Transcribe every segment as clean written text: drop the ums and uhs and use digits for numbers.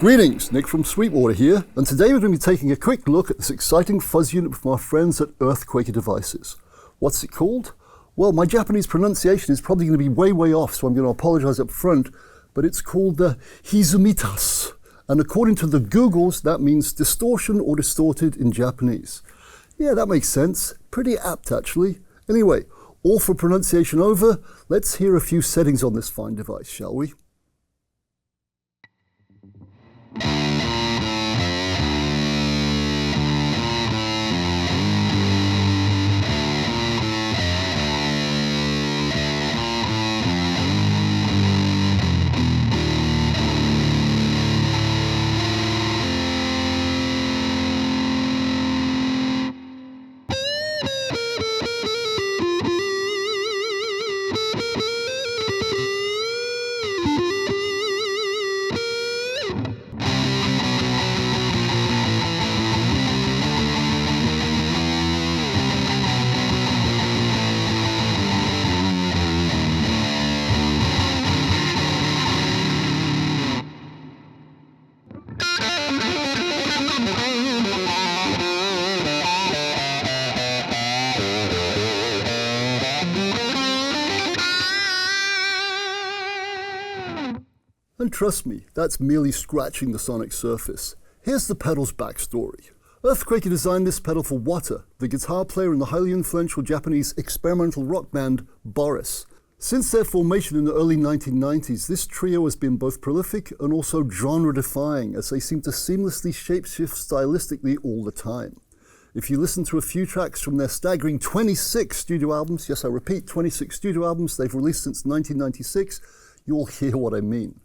Greetings, Nick from Sweetwater here, and today we're going to be taking a quick look at this exciting fuzz unit from our friends at EarthQuaker Devices. What's it called? Well, my Japanese pronunciation is probably going to be way off, so I'm going to apologize up front, but it's called the Hizumitas, and according to the Googles, that means distortion or distorted in Japanese. Yeah, that makes sense. Pretty apt, actually. Anyway, all for pronunciation over, let's hear a few settings on this fine device, shall we? And trust me, that's merely scratching the sonic surface. Here's the pedal's backstory. EarthQuaker designed this pedal for Wata, the guitar player in the highly influential Japanese experimental rock band Boris. Since their formation in the early 1990s, this trio has been both prolific and also genre-defying, as they seem to seamlessly shapeshift stylistically all the time. If you listen to a few tracks from their staggering 26 studio albums, yes I repeat, 26 studio albums they've released since 1996, you'll hear what I mean.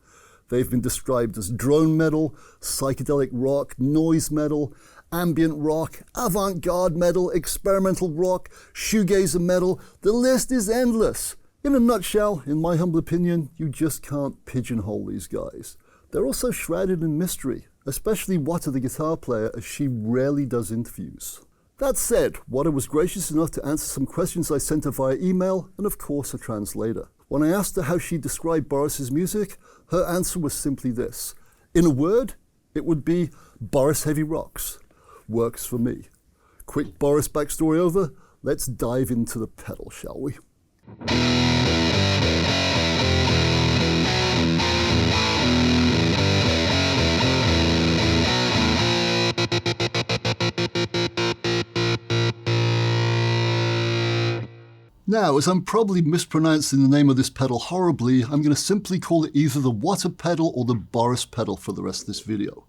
They've been described as drone metal, psychedelic rock, noise metal, ambient rock, avant-garde metal, experimental rock, shoegazer metal. The list is endless. In a nutshell, in my humble opinion, you just can't pigeonhole these guys. They're also shrouded in mystery, especially Wata the guitar player, as she rarely does interviews. That said, Wata was gracious enough to answer some questions I sent her via email, and of course a translator. When I asked her how she described Boris's music, her answer was simply this. In a word, it would be Boris Heavy Rocks. Works for me. Quick Boris backstory over, let's dive into the pedal, shall we? Now, as I'm probably mispronouncing the name of this pedal horribly, I'm going to simply call it either the Wata pedal or the Boris pedal for the rest of this video.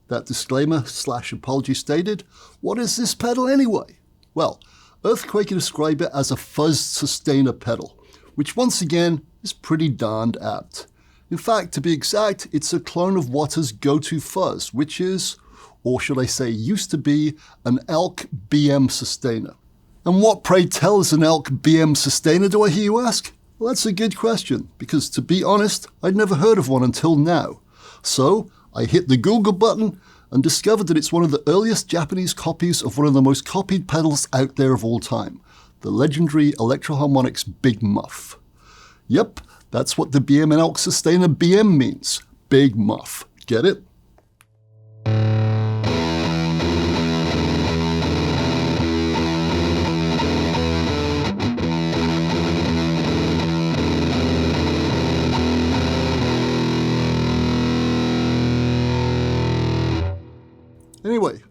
That disclaimer / apology stated, what is this pedal anyway? Well, EarthQuaker described it as a fuzz sustainer pedal, which once again is pretty darned apt. In fact, to be exact, it's a clone of Wata's go-to fuzz, which is, or should I say used to be, an Elk BM Sustainar. And what, pray tell, is an Elk BM Sustainar, do I hear you ask? Well, that's a good question, because to be honest, I'd never heard of one until now. So, I hit the Google button and discovered that it's one of the earliest Japanese copies of one of the most copied pedals out there of all time, the legendary Electro-Harmonix Big Muff. Yep, that's what the BM and Elk Sustainar BM means. Big Muff. Get it? Anyway,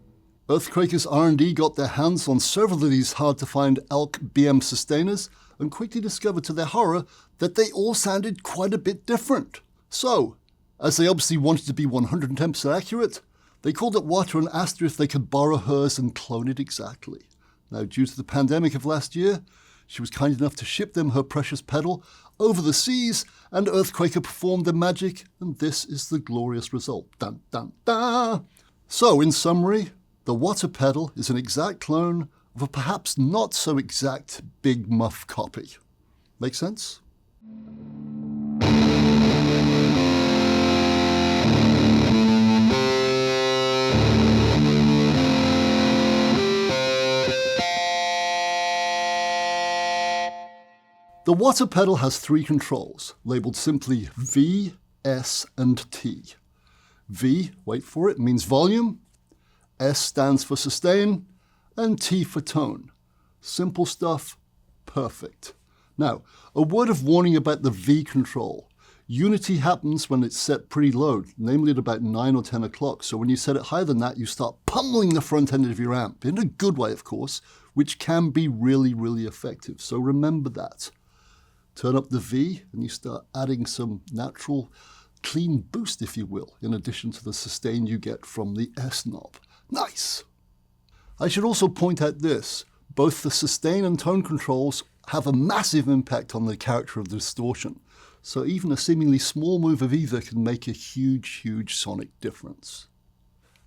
EarthQuaker's R&D got their hands on several of these hard-to-find Elk BM Sustainars and quickly discovered to their horror that they all sounded quite a bit different. So, as they obviously wanted to be 110% accurate, they called up Wata and asked her if they could borrow hers and clone it exactly. Now, due to the pandemic of last year, she was kind enough to ship them her precious pedal over the seas, and EarthQuaker performed their magic, and this is the glorious result. Dun dun dun! So, in summary, the Wata pedal is an exact clone of a perhaps not so exact Big Muff copy. Make sense? The Wata pedal has three controls, labeled simply V, S, and T. V, wait for it, means volume, S stands for sustain, and T for tone. Simple stuff, perfect. Now, a word of warning about the V control. Unity happens when it's set pretty low, namely at about 9 or 10 o'clock. So when you set it higher than that, you start pummeling the front end of your amp, in a good way, of course, which can be really, really effective. So remember that. Turn up the V and you start adding some natural, clean boost, if you will, in addition to the sustain you get from the S knob. Nice! I should also point out this. Both the sustain and tone controls have a massive impact on the character of the distortion. So even a seemingly small move of either can make a huge, huge sonic difference.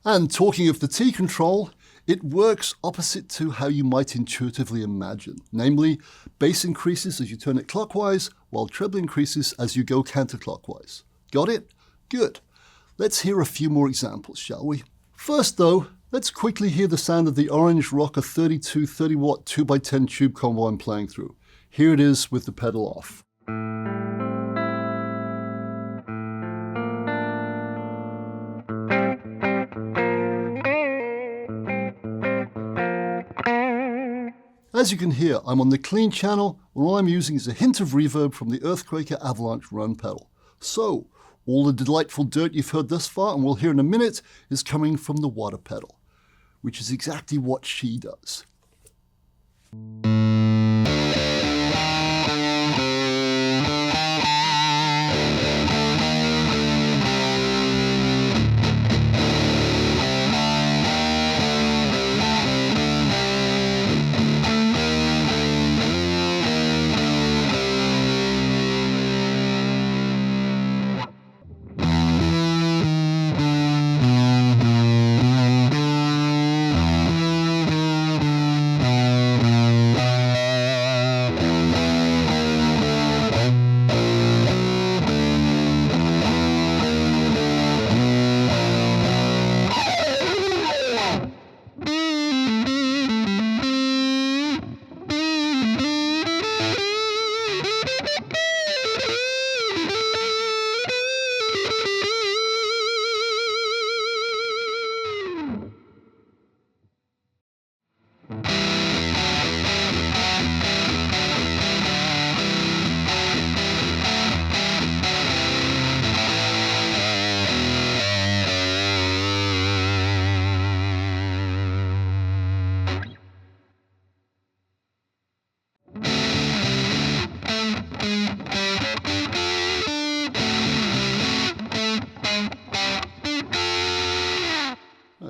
And talking of the T control, it works opposite to how you might intuitively imagine. Namely, bass increases as you turn it clockwise, while treble increases as you go counterclockwise. Got it? Good. Let's hear a few more examples, shall we? First though, let's quickly hear the sound of the Orange Rocker 32 30-watt 2x10 tube combo I'm playing through. Here it is with the pedal off. As you can hear, I'm on the clean channel, and all I'm using is a hint of reverb from the EarthQuaker Avalanche Run pedal. So, all the delightful dirt you've heard thus far, and we'll hear in a minute, is coming from the Wata pedal, which is exactly what she does.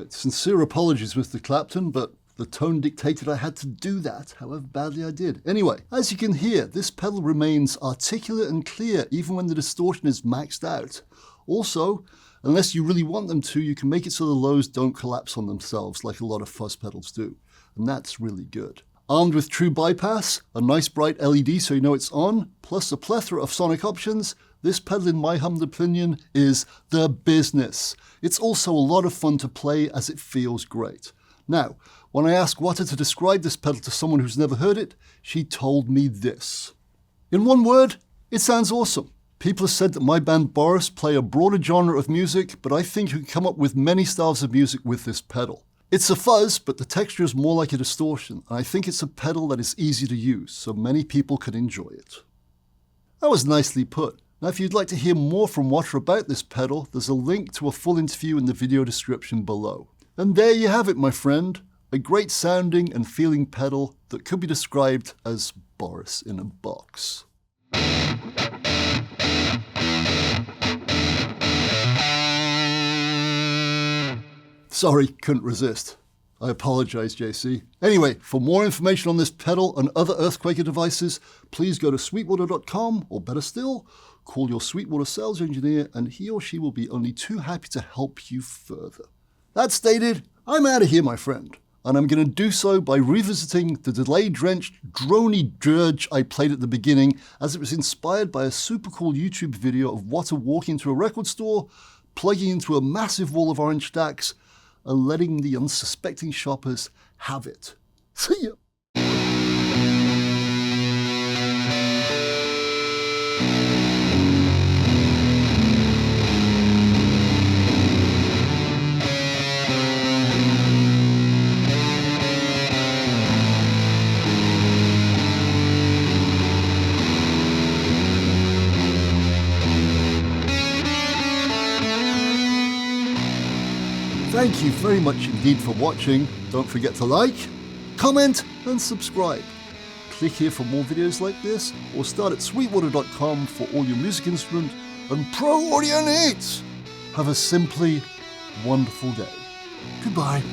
Sincere apologies, Mr. Clapton, but the tone dictated I had to do that, however badly I did. Anyway, as you can hear, this pedal remains articulate and clear even when the distortion is maxed out. Also, unless you really want them to, you can make it so the lows don't collapse on themselves like a lot of fuzz pedals do, and that's really good. Armed with true bypass, a nice bright LED so you know it's on, plus a plethora of sonic options, this pedal, in my humble opinion, is the business. It's also a lot of fun to play as it feels great. Now, when I asked Wata to describe this pedal to someone who's never heard it, she told me this. In one word, it sounds awesome. People have said that my band Boris play a broader genre of music, but I think you can come up with many styles of music with this pedal. It's a fuzz, but the texture is more like a distortion, and I think it's a pedal that is easy to use, so many people can enjoy it. That was nicely put. Now, if you'd like to hear more from Wata about this pedal, there's a link to a full interview in the video description below. And there you have it, my friend. A great sounding and feeling pedal that could be described as Boris in a box. Sorry, couldn't resist. I apologize, JC. Anyway, for more information on this pedal and other EarthQuaker devices, please go to sweetwater.com, or better still, call your Sweetwater sales engineer and he or she will be only too happy to help you further. That stated, I'm out of here, my friend, and I'm going to do so by revisiting the delay-drenched, drony dirge I played at the beginning, as it was inspired by a super cool YouTube video of Wata walking into a record store, plugging into a massive wall of orange stacks, and letting the unsuspecting shoppers have it. See ya! Thank you very much indeed for watching. Don't forget to like, comment and subscribe. Click here for more videos like this, or start at sweetwater.com for all your music instrument and pro audio needs. Have a simply wonderful day. Goodbye.